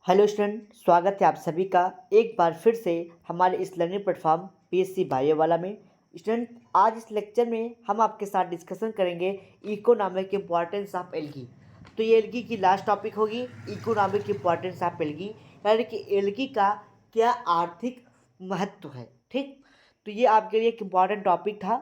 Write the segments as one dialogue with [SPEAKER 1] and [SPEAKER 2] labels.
[SPEAKER 1] Hello student, स्वागत है आप सभी का एक बार फिर से हमारे इस लर्निंग प्लेटफॉर्म पीएससी बायो वाला में। स्टूडेंट, आज इस लेक्चर में हम आपके साथ डिस्कशन करेंगे इकोनॉमिक इम्पॉर्टेंस ऑफ एल्गी। तो ये एल्गी की लास्ट टॉपिक होगी, इकोनॉमिक इम्पॉर्टेंस ऑफ एल्गी, यानी कि एल्गी का क्या आर्थिक महत्व है। ठीक, तो ये आपके लिए एक इम्पॉर्टेंट टॉपिक था,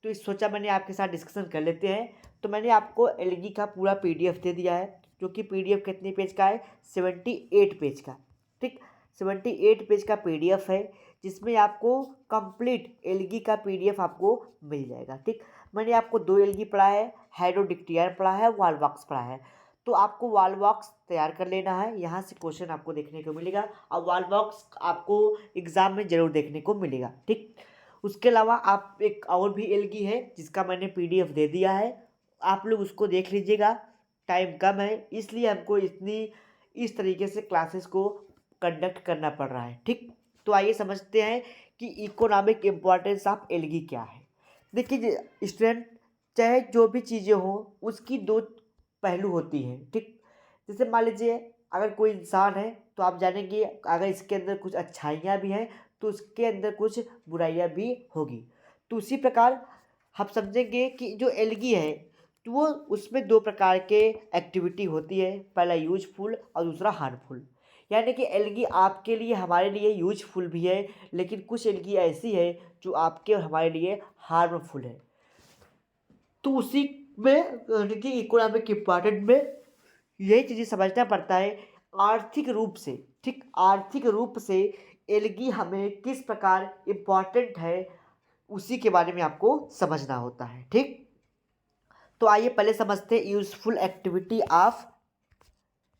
[SPEAKER 1] तो इस सोचा मैंने आपके साथ डिस्कशन कर लेते हैं। तो मैंने आपको एल्गी का पूरा पीडीएफ दे दिया है, जो कि पीडीएफ कितने पेज का है, 78 पेज का। ठीक, 78 पेज का पीडीएफ है, जिसमें आपको कंप्लीट एल्गी का पीडीएफ आपको मिल जाएगा। ठीक, मैंने आपको दो एल्गी पढ़ा है, हाइड्रोडिक्टियर पढ़ा है, वॉलवॉक्स पढ़ा है। तो आपको वॉलवॉक्स तैयार कर लेना है, यहाँ से क्वेश्चन आपको देखने को मिलेगा और वॉलवॉक्स आपको एग्जाम में जरूर देखने को मिलेगा। ठीक, उसके अलावा आप एक और भी एल्गी है जिसका मैंने पीडीएफ दे दिया है, आप लोग उसको देख लीजिएगा। टाइम कम है, इसलिए हमको इस तरीके से क्लासेस को कंडक्ट करना पड़ रहा है। ठीक, तो आइए समझते हैं कि इकोनॉमिक इम्पोर्टेंस ऑफ एल्गी क्या है। देखिए स्टूडेंट, चाहे जो भी चीज़ें हों उसकी दो पहलू होती हैं। ठीक, जैसे मान लीजिए अगर कोई इंसान है तो आप जानेंगे अगर इसके अंदर कुछ अच्छाइयाँ भी हैं तो उसके अंदर कुछ बुराइयाँ भी होगी। तो उसी प्रकार हम समझेंगे कि जो एल्गी है तो वो उसमें दो प्रकार के एक्टिविटी होती है, पहला यूजफुल और दूसरा हार्मफुल। यानी कि एल्गी आपके लिए हमारे लिए यूजफुल भी है, लेकिन कुछ एल्गी ऐसी है जो आपके और हमारे लिए हार्मफुल है। तो उसी में यानी कि इकोनॉमिक इम्पोर्टेंट में यही चीज़ें समझना पड़ता है आर्थिक रूप से। ठीक, आर्थिक रूप से एल्गी हमें किस प्रकार इम्पोर्टेंट है उसी के बारे में आपको समझना होता है। ठीक, तो आइए पहले समझते हैं useful activity of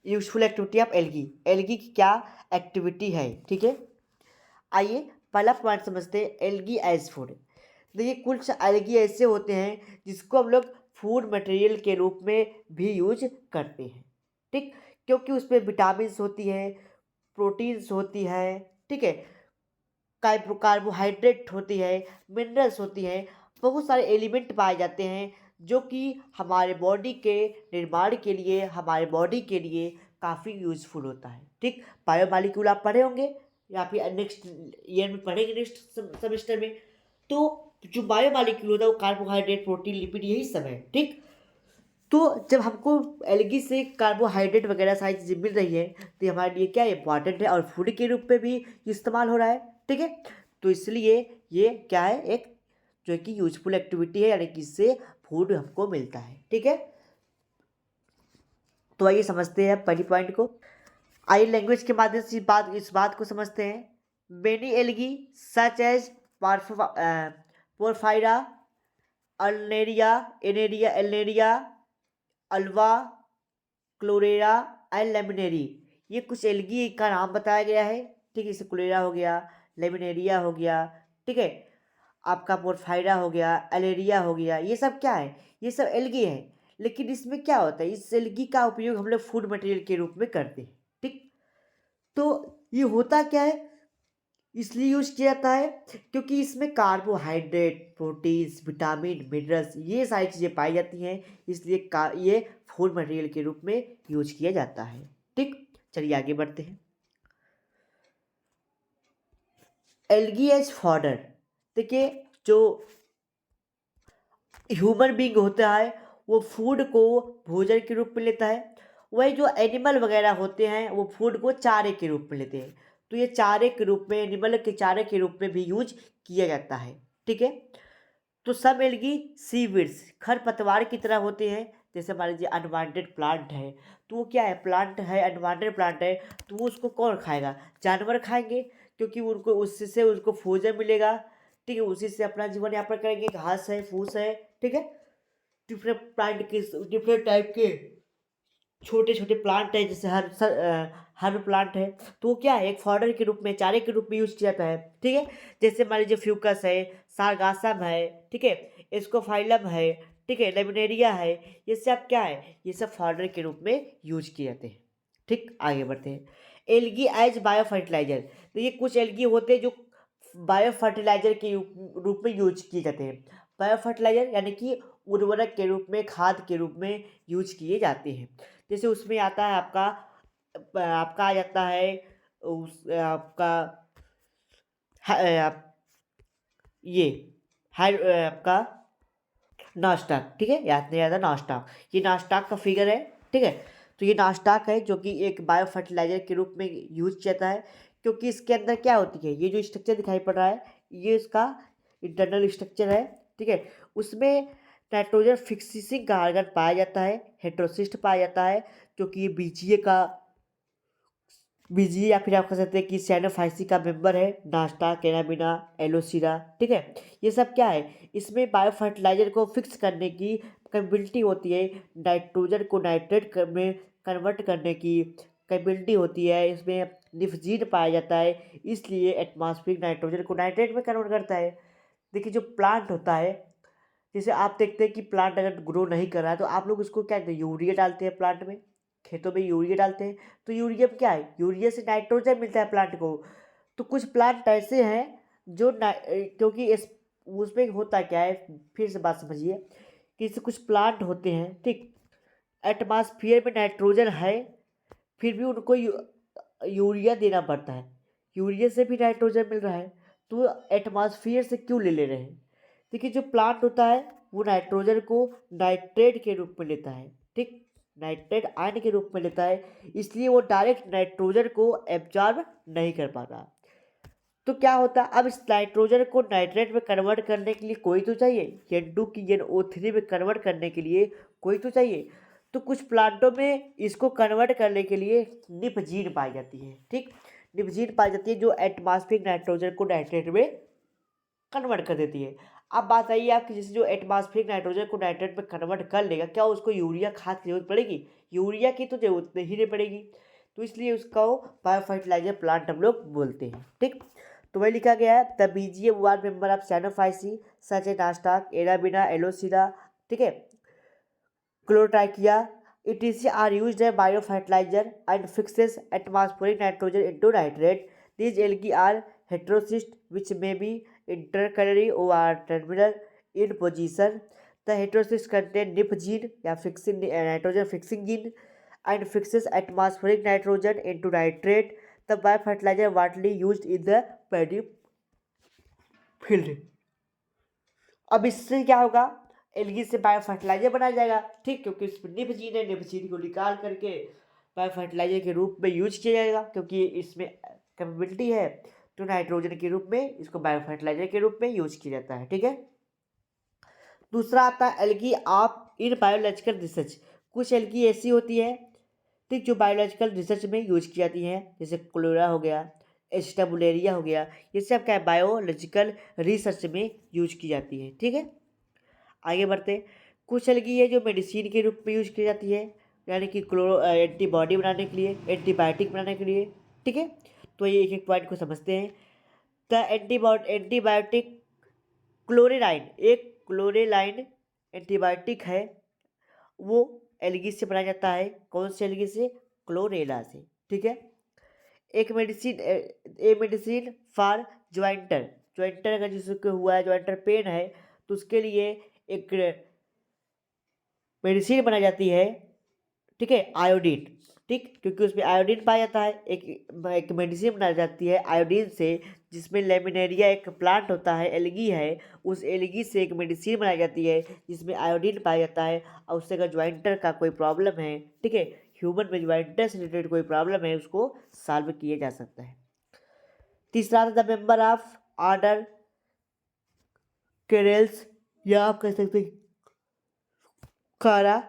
[SPEAKER 1] algae. Algae की क्या एक्टिविटी है। ठीक है, आइए पहला पॉइंट समझते हैं, एल्गी एज फूड। देखिए कुछ एल्गी ऐसे होते हैं जिसको हम लोग फूड मटेरियल के रूप में भी यूज करते हैं। ठीक, क्योंकि उसमें विटामिन्स होती है, प्रोटीन्स होती है, ठीक है, कार्बोहाइड्रेट होती है, मिनरल्स होती हैं, बहुत सारे एलिमेंट पाए जाते हैं जो कि हमारे बॉडी के निर्माण के लिए, हमारे बॉडी के लिए काफ़ी यूज़फुल होता है। ठीक, बायोमॉलिक्यूल आप पढ़े होंगे या फिर नेक्स्ट ईयर में पढ़ेंगे, नेक्स्ट सेमेस्टर में। तो जो बायोमॉलिक्यूल होता है वो कार्बोहाइड्रेट, प्रोटीन, लिपिड यही सब है। ठीक, तो जब हमको एल्गी से कार्बोहाइड्रेट वगैरह सारी चीज़ें मिल रही है तो ये हमारे लिए क्या इंपॉर्टेंट है और फूड के रूप में भी इस्तेमाल हो रहा है। ठीक है, तो इसलिए ये क्या है, एक जो कि यूजफुल एक्टिविटी है, यानी कि इससे फूड हमको मिलता है। ठीक है, तो आइए समझते हैं पहली पॉइंट को। आइए लैंग्वेज के माध्यम से इस बात को समझते हैं। Many algae such as Porphyra, Alnaria, Alnaria, Ulva, Chlorella and Laminaria, ये कुछ एल्गी का नाम बताया गया है। ठीक है, जैसे क्लोरेरा हो गया, लेमिनेरिया हो गया, ठीक है, आपका पोरफायरा हो गया, एलेरिया हो गया, ये सब क्या है, ये सब एल्गी है। लेकिन इसमें क्या होता है, इस एल्गी का उपयोग हम लोग फूड मटेरियल के रूप में करते हैं। ठीक, तो ये होता क्या है, इसलिए यूज किया जाता है क्योंकि इसमें कार्बोहाइड्रेट, प्रोटीन्स, विटामिन, मिनरल्स ये सारी चीज़ें पाई जाती हैं, इसलिए ये फूड मटेरियल के रूप में यूज किया जाता है। ठीक, चलिए आगे बढ़ते हैं। Algae as fodder. देखिए जो ह्यूमन बींग होता है वो फूड को भोजन के रूप में लेता है, वही जो एनिमल वगैरह होते हैं वो फूड को चारे के रूप में लेते हैं। तो ये चारे के रूप में, एनिमल के चारे के रूप में भी यूज किया जाता है। ठीक है, तो सब एल्गी सीविड्स खरपतवार की तरह होते हैं। जैसे मान लीजिए अनवांटेड प्लांट है, तो वो क्या है, प्लांट है, अनवांटेड प्लांट है, तो वो उसको कौन खाएगा, जानवर खाएंगे, क्योंकि उनको उससे उनको भोजन मिलेगा। ठीक है, उसी से अपना जीवन यापन करेंगे, घास है, फूस है। ठीक है, डिफरेंट प्लांट के डिफरेंट टाइप के छोटे छोटे प्लांट है, जैसे हर प्लांट है, तो वो क्या है, एक फॉडर के रूप में, चारे के रूप में यूज किया जाता है। ठीक है, जैसे मान लीजिए फ्यूकस है, सारगासम है, ठीक है, एस्कोफाइलम है, ठीक है, लेमिनेरिया है, ये सब क्या है, ये सब फॉडर के रूप में यूज किए जाते हैं। ठीक, आगे बढ़ते हैं। Algae as bio fertiliser. तो ये कुछ एल्गी होते हैं जो बायो फर्टिलाइजर के रूप में यूज किए जाते हैं। बायो फर्टिलाइजर यानी कि उर्वरक के रूप में, खाद के रूप में यूज किए जाते हैं। जैसे उसमें आता है आपका आपका आ जाता है उस आपका आप ये आपका नास्टाक, ठीक है, याद नहीं आता नास्टाक, ये नास्टाक का फिगर है, ठीक है। तो ये नास्टाक है जो कि एक बायो फर्टिलाइजर के रूप में यूज किया जाता है, क्योंकि इसके अंदर क्या होती है, ये जो स्ट्रक्चर दिखाई पड़ रहा है ये इसका इंटरनल स्ट्रक्चर है, ठीक है। उसमें नाइट्रोजन फिक्सिंग का आर्गन पाया जाता है, हेट्रोसिस्ट पाया जाता है, जो कि ये बीजीए का बीजीए या फिर आप कह सकते हैं कि सैनोफाइसी का मेंबर है, नास्टा कैनाबिना एलोसीरा, ठीक है। ये सब क्या है, इसमें बायो फर्टिलाइजर को फिक्स करने की कैपेबिलिटी होती है, नाइट्रोजन को में कन्वर्ट करने की कैपेबिलिटी होती है, इसमें निफ्जीन पाया जाता है, इसलिए एटमॉस्फेरिक नाइट्रोजन को नाइट्रेट में कन्वर्ट करता है। देखिए जो प्लांट होता है, जैसे आप देखते हैं कि प्लांट अगर ग्रो नहीं कर रहा है तो आप लोग उसको क्या करते हैं, यूरिया डालते हैं प्लांट में, खेतों में यूरिया डालते हैं। तो यूरिया क्या है, यूरिया से नाइट्रोजन मिलता है प्लांट को। तो कुछ प्लांट ऐसे हैं जो क्योंकि इस उसमें होता क्या है, फिर से बात समझिए कि इससे कुछ प्लांट होते हैं, ठीक, एटमॉस्फेयर में नाइट्रोजन है, फिर भी उनको यूरिया देना पड़ता है, यूरिया से भी नाइट्रोजन मिल रहा है, तो एटमॉस्फेयर से क्यों ले रहे हैं। देखिए जो प्लांट होता है वो नाइट्रोजन को नाइट्रेट के रूप में लेता है, ठीक, नाइट्रेट आयन के रूप में लेता है, इसलिए वो डायरेक्ट नाइट्रोजन को एब्जॉर्ब नहीं कर पाता। तो क्या होता है, अब इस नाइट्रोजन को नाइट्रेट में कन्वर्ट करने के लिए कोई तो चाहिए, N2 की NO3 में कन्वर्ट करने के लिए कोई तो चाहिए। तो कुछ प्लांटों में इसको कन्वर्ट करने के लिए निपजीन पाई जाती है, ठीक, निपजीन पाई जाती है जो एटमॉस्फेरिक नाइट्रोजन को नाइट्रेट में कन्वर्ट कर देती है। अब बात आई है आपकी, जैसे जो एटमॉस्फेरिक नाइट्रोजन को नाइट्रेट में कन्वर्ट कर लेगा, क्या उसको यूरिया खाद की जरूरत पड़ेगी, यूरिया की तो जरूरत ही नहीं पड़ेगी, तो इसलिए उसका वो बायो फर्टिलाइजर प्लांट हम लोग बोलते हैं, ठीक। तो वही लिखा गया है, the BGA one member of Cyanophyceae such a Nostoc Anabaena Aulosira, ठीक है, Chlorotrichia, it is are used as bio fertiliser and fixes atmospheric nitrogen into nitrate. These algae are heterocyst which may be intercalary or terminal in position. The heterocyst contain NIP gene या fixing nitrogen fixing gene and fixes atmospheric nitrogen into nitrate. The biofertilizer widely used in the paddy field. अब इससे क्या होगा, algae से bio fertiliser बनाया जाएगा, ठीक, क्योंकि इसमें निप जीन है, निप जीन को निकाल करके बायो फर्टिलाइजर के रूप में यूज किया जाएगा, क्योंकि इसमें कैपेबिलिटी है, तो नाइट्रोजन के रूप में इसको बायो फर्टिलाइजर के रूप में यूज किया जाता है, ठीक है। दूसरा आता है एल्गी आप इन बायोलॉजिकल रिसर्च। कुछ एल्गी ऐसी होती है, ठीक, जो बायोलॉजिकल रिसर्च में यूज की जाती हैं, जैसे क्लोरा हो गया, एस्टाबुलेरिया हो गया, ये सब क्या है, बायोलॉजिकल रिसर्च में यूज की जाती है, ठीक है। आगे बढ़ते हैं, कुछ एल्गी है जो मेडिसिन के रूप में यूज की जाती है, यानी कि एंटीबॉडी बनाने के लिए, एंटीबायोटिक बनाने के लिए, ठीक है। तो ये एक एक पॉइंट को समझते हैं। द एंटीबायोटिक क्लोरेलाइन, एक क्लोरेलाइन एंटीबायोटिक है, वो एल्गी से बनाया जाता है, कौन से एल्गी से, क्लोरेला से, ठीक है। एक मेडिसिन ए मेडिसिन फॉर ज्वाइंटर, ज्वाइंटर अगर जिसको हुआ है, ज्वाइंटर पेन है, तो उसके लिए एक मेडिसिन बनाई जाती है, ठीक है, आयोडीन, ठीक, क्योंकि उसमें आयोडीन पाया जाता है, एक मेडिसिन बनाई जाती है आयोडीन से, जिसमें लेमिनेरिया एक प्लांट होता है, एलगी है, उस एलगी से एक मेडिसिन बनाई जाती है जिसमें आयोडीन पाया जाता है, और उससे अगर ज्वाइंटर का कोई प्रॉब्लम है, ठीक है, ह्यूमन में ज्वाइंटर से रिलेटेड कोई प्रॉब्लम है, उसको सॉल्व किया जा सकता है। तीसरा द मेंबर ऑफ ऑर्डर केरेल्स, या आप कह सकते हैं कारा,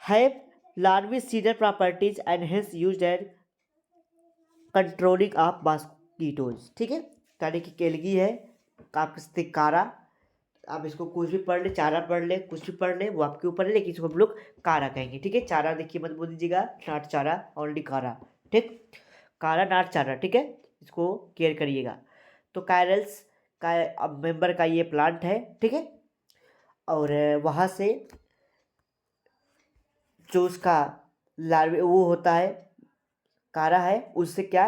[SPEAKER 1] have larvicidal properties and hence used as controlling of mosquitoes, ठीक है। यानी कि केलगी है, आप कहते कारा, आप इसको कुछ भी पढ़ ले, चारा पढ़ ले, कुछ भी पढ़ ले, वो आपके ऊपर है, लेकिन इसको हम लोग कारा कहेंगे, ठीक है। चारा देखिए मत बोल दीजिएगा, नाट चारा, ऑनली कारा, ठीक, कारा नाट चारा, ठीक है, इसको केयर करिएगा। तो कायरल्स का अब मेंबर का ये प्लांट है, ठीक है, और वहाँ से जो उसका लार्वे वो होता है, कारा है, उससे क्या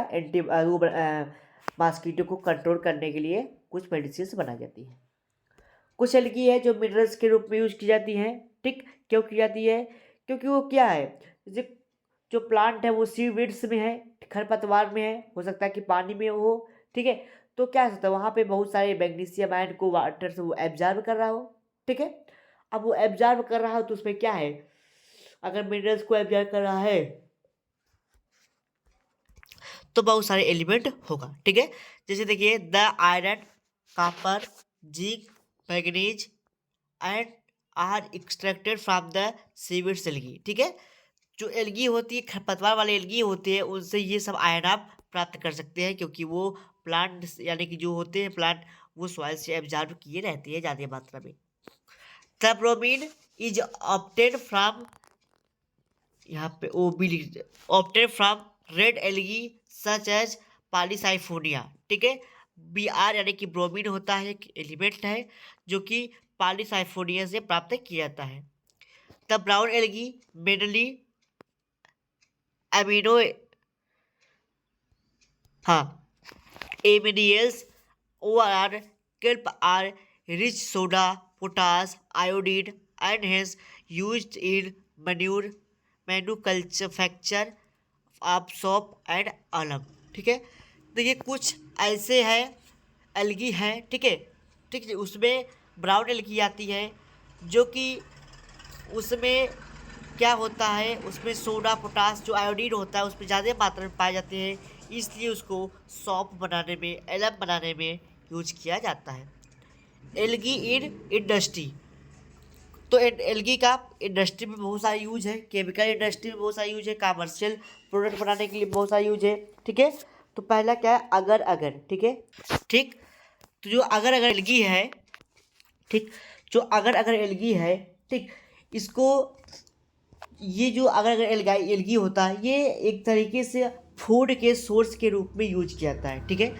[SPEAKER 1] मॉस्किटो को कंट्रोल करने के लिए कुछ मेडिसिन बनाई जाती है। कुछ एल्गी है जो मिनरल्स के रूप में यूज की जाती हैं, ठीक, क्यों की जाती है, क्योंकि वो क्या है, जैसे जो प्लांट है वो सीवीड्स में है, खरपतवार में है, हो सकता है कि पानी में हो, ठीक है। तो क्या हो सकता है वहाँ पे बहुत सारे मैग्नीशियम आयन को वाटर से वो एब्जॉर्ब कर रहा हो, ठीक है। अब वो एब्जॉर्ब कर रहा हो तो उसमें क्या है, अगर मिनरल्स को एब्जॉर्ब कर रहा है तो बहुत सारे एलिमेंट होगा, ठीक है। जैसे देखिए the iron, copper, zinc, manganese and are extracted from the seaweeds algae, ठीक है। जो एल्गी होती है, खरपतवार वाले एल्गी होते हैं, उनसे ये सब आयन आप प्राप्त कर सकते हैं, क्योंकि वो प्लांट यानी कि जो होते हैं प्लांट वो सॉइल से एब्जॉर्ब किए रहते हैं ज़्यादा मात्रा में। The bromine is obtain from, यहाँ पे ओ बी लिख, obtain from red algae such as polysiphonia, ठीक है। बी आर यानी कि ब्रोमीन होता है, एक एलिमेंट है जो कि पॉलीसाइफोनिया से प्राप्त किया जाता है। The brown algae mainly amino, हाँ, एमिनियल्स or kelp are rich soda, potash, iodine and hence used in manufacture of soap and alum, ठीक है। तो ये कुछ ऐसे हैं एल्गी हैं, ठीक है, ठीक है। उसमें ब्राउन एल्गी आती है जो कि उसमें क्या होता है, उसमें सोडा पोटास जो आयोडीन होता है उसमें ज़्यादा मात्रा में पाए जाते हैं, इसलिए उसको सॉप बनाने में, एलम बनाने में यूज किया जाता है। एल्गी इन इंडस्ट्री, तो एल्गी का इंडस्ट्री में बहुत सारा यूज है, केमिकल इंडस्ट्री में बहुत सारा यूज है, कमर्शियल प्रोडक्ट बनाने के लिए बहुत सारा यूज है, ठीक है। तो पहला क्या है, अगर अगर, ठीक है, ठीक। तो जो अगर अगर एल्गी है, ठीक, जो अगर अगर एल्गी है, ठीक, इसको, ये जो अगर अगर एल्गी होता है ये एक तरीके से फूड के सोर्स के रूप में यूज किया जाता है, ठीक है।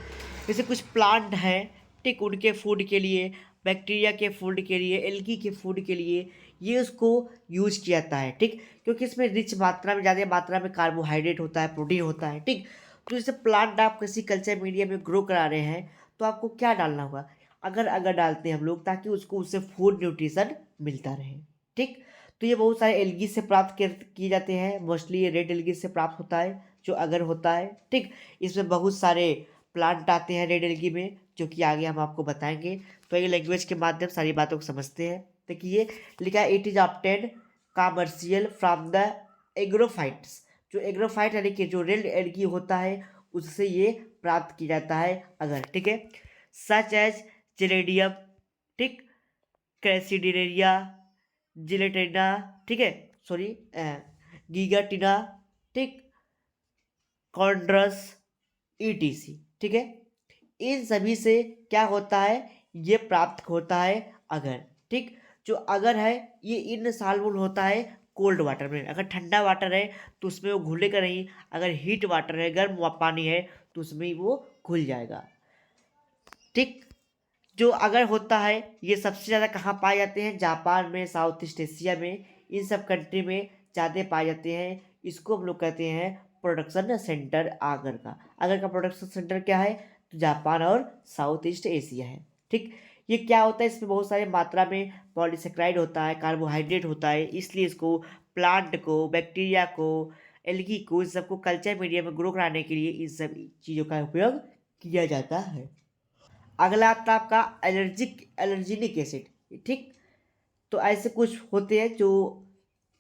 [SPEAKER 1] जैसे कुछ प्लांट हैं, ठीक, उनके फूड के लिए, बैक्टीरिया के फूड के लिए, एल्गी के फूड के लिए ये उसको यूज किया जाता है, ठीक, क्योंकि इसमें रिच मात्रा में, ज़्यादा मात्रा में कार्बोहाइड्रेट होता है, प्रोटीन होता है, ठीक। तो जैसे प्लांट आप किसी कल्चर मीडिया में ग्रो करा रहे हैं तो आपको क्या डालना होगा, अगर डालते हैं हम लोग, ताकि उसको उससे फूड न्यूट्रिशन मिलता रहे, ठीक। तो ये बहुत सारे एल्गी से प्राप्त किए जाते हैं, मोस्टली ये रेड एल्गी से प्राप्त होता है जो अगर होता है, ठीक। इसमें बहुत सारे प्लांट आते हैं रेड एल्गी में, जो कि आगे हम आपको बताएंगे। तो ये लैंग्वेज के माध्यम सारी बातों को समझते हैं। देखिए लिखा है it is obtain commercial from the agrophytes, जो एग्रोफाइट यानी कि जो रेड एल्गी होता है उससे ये प्राप्त किया जाता है अगर, ठीक है। सच एज जेलेडियम, ठीक, क्रेसिडेरिया, जिलेटिना, ठीक है, सॉरी, गीगाटिना, ठीक, कॉन्ड्रस, ईटीसी, ठीक है। इन सभी से क्या होता है, ये प्राप्त होता है अगर, ठीक। जो अगर है ये इनसॉल्युबल होता है कोल्ड वाटर में, अगर ठंडा वाटर है तो उसमें वो घुलेगा नहीं, अगर हीट वाटर है, गर्म पानी है तो उसमें वो घुल जाएगा, ठीक। जो अगर होता है ये सबसे ज़्यादा कहाँ पाए जाते हैं, जापान में, साउथ ईस्ट एशिया में, इन सब कंट्री में ज़्यादा पाए जाते हैं। इसको हम लोग कहते हैं प्रोडक्शन सेंटर आगर का। अगर का प्रोडक्शन सेंटर क्या है, तो जापान और साउथ ईस्ट एशिया है, ठीक। ये क्या होता है, इसमें बहुत सारे मात्रा में पॉलीसेक्राइड होता है, कार्बोहाइड्रेट होता है, इसलिए इसको प्लांट को, बैक्टीरिया को, एल्गी को, इस सबको कल्चर मीडिया में ग्रो कराने के लिए इन सब चीज़ों का उपयोग किया जाता है। अगला आता है आपका एलर्जिनिक एसिड, ठीक। तो ऐसे कुछ होते हैं जो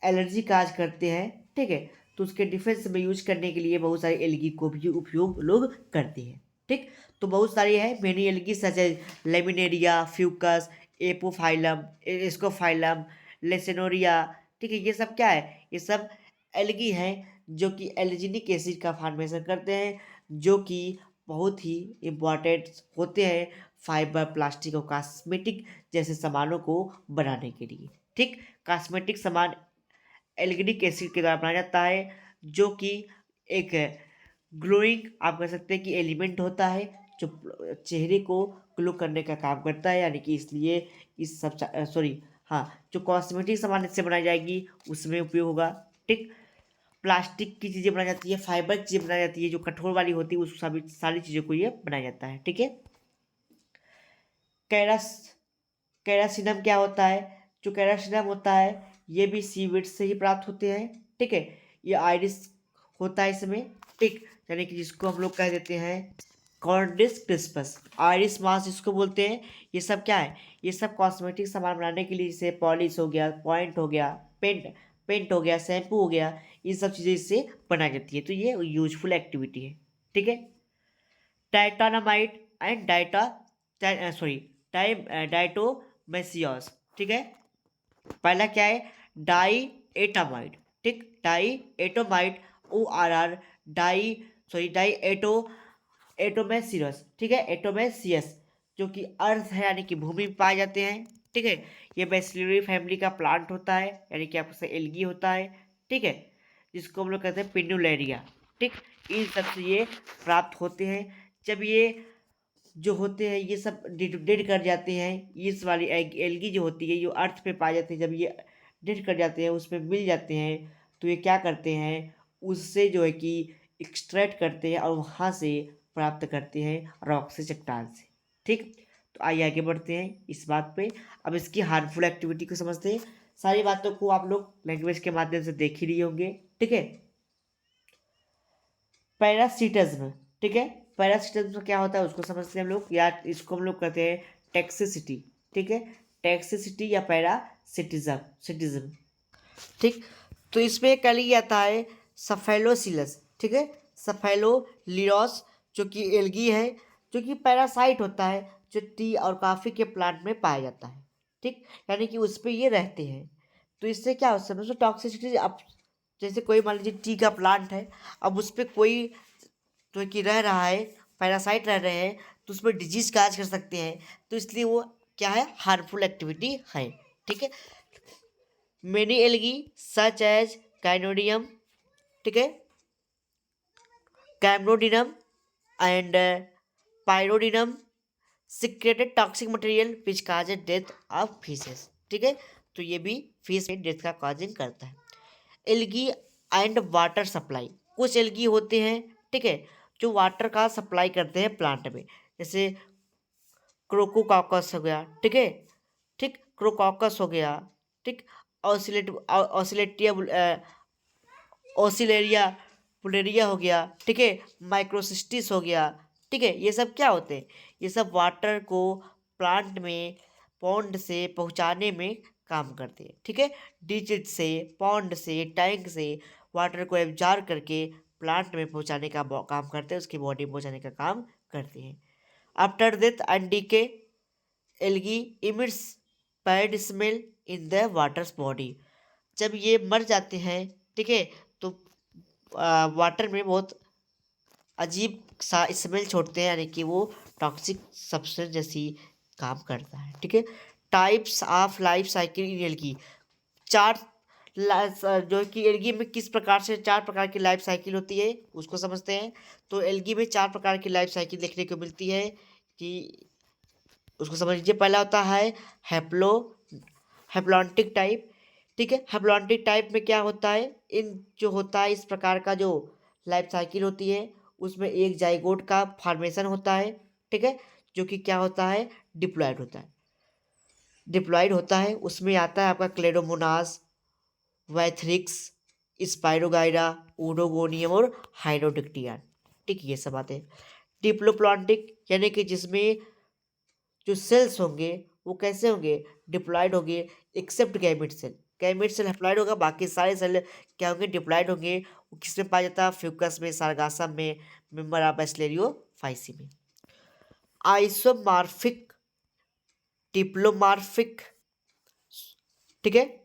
[SPEAKER 1] एलर्जी काज करते हैं, ठीक है। तो उसके डिफेंस में यूज करने के लिए बहुत सारी एल्गी को भी उपयोग लोग करते हैं, ठीक। तो बहुत सारी है many algae such as Laminaria, Fucus, Apophyllum, Ascophyllum, Lessonia, ठीक है। ये सब क्या है, ये सब एल्गी हैं जो कि एलर्जिनिक एसिड का फॉर्मेशन करते हैं, जो कि बहुत ही इम्पॉर्टेंट होते हैं फाइबर, प्लास्टिक और कॉस्मेटिक जैसे सामानों को बनाने के लिए, ठीक। कॉस्मेटिक सामान एल्गिनिक एसिड के द्वारा बनाया जाता है, जो कि एक ग्लोइंग आप कह सकते हैं कि एलिमेंट होता है, जो चेहरे को ग्लो करने का काम करता है, यानी कि इसलिए इस सब, सॉरी, हाँ, जो कॉस्मेटिक सामान इससे बनाई जाएगी उसमें उपयोग होगा, ठीक। प्लास्टिक की चीज़ें बनाई जाती है, फाइबर की चीज़ें बनाई जाती है, जो कठोर वाली होती है उस सभी सारी चीज़ों को ये बनाया जाता है, ठीक है। कैरास कैरासिनम क्या होता है, जो कैरासिनम होता है ये भी सीवीड से ही प्राप्त होते हैं, ठीक है। ये आयरिस होता है इसमें, ठीक, यानी कि जिसको हम लोग कह देते हैं कॉर्डिस क्रिस्पस, आयरिस मास जिसको बोलते हैं। ये सब क्या है, ये सब कॉस्मेटिक सामान बनाने के लिए, जैसे पॉलिश हो गया, पॉइंट हो गया, पेंट हो गया, शैम्पू हो गया, ये सब चीज़ें इससे बनाई जाती है। तो ये यूजफुल एक्टिविटी है, ठीक है। टाइटानामाइड एंड सॉरी डाइटोमेसियस, ठीक है। पहला क्या है, डाई एटामाइड, ठीक, डाई एटोमाइड, ORR, डाई डाई एटोमेसियस, ठीक है, एटोमेसियस, जो कि अर्थ है यानी कि भूमि में पाए जाते हैं, ठीक है। ये बेसिलरी फैमिली का प्लांट होता है, यानी कि आपसे एल्गी होता है, ठीक है, जिसको हम लोग कहते हैं पिन्नुलेरिया, ठीक। इन सब से ये प्राप्त होते हैं। जब ये जो होते हैं ये सब डेड कर जाते हैं, इस वाली एल्गी जो होती है ये अर्थ पे पाए जाते हैं, जब ये डेड कर जाते हैं उसमें मिल जाते हैं, तो ये क्या करते हैं, उससे जो है कि एक्सट्रैक्ट करते हैं और वहाँ से प्राप्त करते हैं रॉक से, चट्टान से, ठीक। तो आइए आगे बढ़ते हैं इस बात पे। अब इसकी हार्मफुल एक्टिविटी को समझते हैं। सारी बातों को आप लोग लैंग्वेज के माध्यम से देख ही लिए होंगे, ठीक है। पैरासिटिज्म, ठीक है, पैरासिटिज्म क्या होता है उसको समझते हैं हम लोग, या इसको हम लोग कहते हैं टैक्सिसिटी, ठीक है, टैक्सिसिटी या सिटिज्म, ठीक। तो इसमें क्या लिया जाता है, सफेलोसिलस, ठीक है, सफेलोलिरॉस, जो कि एल्गी है, जो कि पैरासाइट होता है, जो टी और कॉफ़ी के प्लांट में पाया जाता है, ठीक, यानी कि उस पर ये रहते हैं। तो इससे क्या होता है, टॉक्सिसिटी, अब जैसे कोई मान लीजिए टी का प्लांट है, अब उस पर कोई जो कि रह रहा है, पैरासाइट रह रहे हैं, तो उसमें डिजीज काज कर सकते हैं, तो इसलिए वो क्या है, हार्मफुल एक्टिविटी है, ठीक है। Many algae such as Kinodium, ठीक है, Camerodinum and Pyrodinium secreted toxic material which cause death of fishes, ठीक है। तो ये भी फिश में डेथ का कॉजिंग करता है। एल्गी एंड वाटर सप्लाई, कुछ एल्गी होते हैं, ठीक है, जो वाटर का सप्लाई करते हैं प्लांट में, जैसे क्रोकोकॉकस हो गया, ठीक है, ठीक, क्रोकॉकस हो गया, ठीक, ऑसिलेटिया ओसिलेरिया पुलेरिया हो गया, ठीक है, माइक्रोसिस्टिस हो गया, ठीक है। ये सब क्या होते हैं, ये सब वाटर को प्लांट में पॉन्ड से पहुंचाने में काम करते हैं, ठीक है। डिजिट से, पॉन्ड से, टैंक से वाटर को एब्जॉर्ब करके प्लांट में पहुंचाने का काम करते हैं, उसकी बॉडी में पहुंचाने का काम करते हैं। After death and decay algae emits bad smell in the waters body, जब ये मर जाते हैं, ठीक है, तो वाटर में बहुत अजीब सा स्मेल छोड़ते हैं, यानी कि वो टॉक्सिक सब्सटेंस जैसी काम करता है, ठीक है। Types of life cycle in algae, चार जो कि एल्गी में किस प्रकार से, चार प्रकार की लाइफ साइकिल होती है उसको समझते हैं। तो एल्गी में चार प्रकार की लाइफ साइकिल देखने को मिलती है, कि उसको समझ लीजिए। पहला होता है हैप्लो हैप्लॉन्टिक टाइप, ठीक है। हैप्लॉन्टिक टाइप में क्या होता है, इन जो होता है इस प्रकार का जो लाइफ साइकिल होती है, उसमें एक जाइगोट का फॉर्मेशन होता है, ठीक है, जो कि क्या होता है, डिप्लॉयड होता है। उसमें आता है आपका क्लेडोमोनास, वैथरिक्स, स्पाइरोगाइरा, ओडोगोनियम और हाइड्रोडिक्टियन, ठीक, ये सब आते हैं। डिप्लोप्लॉन्टिक यानी कि जिसमें जो सेल्स होंगे वो कैसे होंगे, डिप्लॉयड होंगे, एक्सेप्ट गैमेट सेल डिप्लॉयड होगा, बाकी सारे सेल क्या होंगे, डिप्लॉयड होंगे। वो किसमें पाया जाता है, फ्यूकस में, सारगासम में, मेंबर ऑफ बैसिलेरियोफाइसी में। आइसोमॉर्फिक, डिप्लोमॉर्फिक, ठीक है,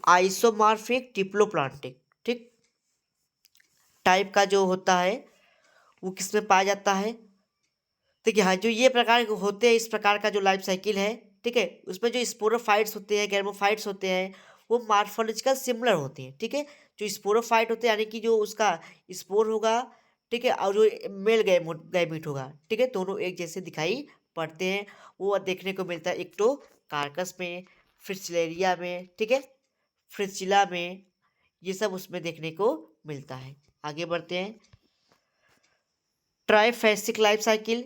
[SPEAKER 1] आइसोमॉर्फिक डिप्लोप्लांटिक, ठीक, टाइप का जो होता है वो किसमें पाया जाता है। देखिए हाँ, जो ये प्रकार के होते हैं, इस प्रकार का जो लाइफ साइकिल है, ठीक है, उसमें जो स्पोरोफाइट्स होते हैं, गैर्मोफाइट्स होते हैं, वो मार्फोलॉजिकल सिमिलर होते हैं, ठीक है। जो स्पोरोफाइट होते हैं यानी कि जो उसका स्पोर होगा, ठीक है, और जो मेल गैमीट होगा, ठीक है, दोनों एक जैसे दिखाई पड़ते हैं। वो देखने को मिलता है एक तो कार्कस में, फ्रिचलेरिया में, ठीक है, फ्रिचिला में, ये सब उसमें देखने को मिलता है। आगे बढ़ते हैं। ट्राइफेसिक लाइफ साइकिल,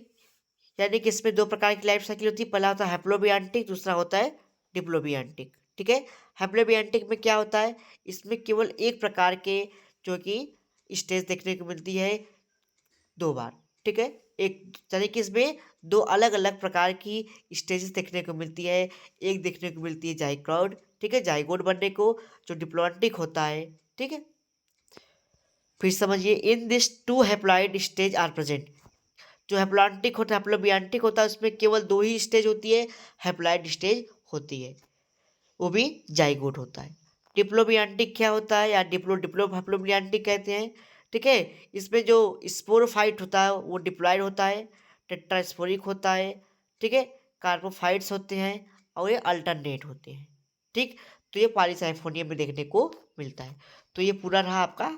[SPEAKER 1] यानी कि इसमें दो प्रकार की लाइफ साइकिल होती है। पहला होता है हैप्लोबियांटिक, दूसरा होता है डिप्लोबियांटिक, ठीक है। हैप्लोबियांटिक में क्या होता है, इसमें केवल एक प्रकार के जो कि स्टेज देखने को मिलती है 2 बार, ठीक है। एक यानी कि इसमें 2 अलग-अलग प्रकार की स्टेजेस देखने को मिलती है। एक देखने को मिलती है ज़ाइगोट, ठीक है, ज़ाइगोट बनने को, जो डिप्लॉन्टिक होता है, ठीक है। फिर समझिए, in this 2 haploid stage are present. जो हैप्लॉन्टिक होता है, हैप्लोबियांटिक होता है, उसमें केवल 2 ही स्टेज होती है, हैप्लॉइड स्टेज होती है, वो भी ज़ाइगोट होता है। डिप्लोबियांटिक क्या होता है, या डिप्लो डिप्लो हैप्लोबियांटिक कहते हैं, ठीक है। इसमें जो स्पोरोफाइट होता है वो डिप्लॉयड होता है, टेट्रास्पोरिक होता है, ठीक है, कार्पोफाइट्स होते हैं और ये अल्टरनेट होते हैं, ठीक। तो ये पॉलीसाइफोनियम में देखने को मिलता है। तो ये पूरा रहा आपका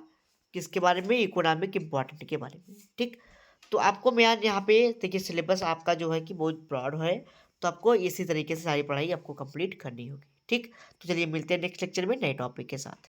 [SPEAKER 1] किसके बारे में, इकोनॉमिक इम्पोर्टेंट के बारे में, ठीक। तो आपको मैं आज यहाँ पे देखिए, सिलेबस आपका जो है कि बहुत ब्रॉड है, तो आपको इसी तरीके से सारी पढ़ाई आपको कंप्लीट करनी होगी, ठीक। तो चलिए मिलते हैं नेक्स्ट लेक्चर में नए टॉपिक के साथ।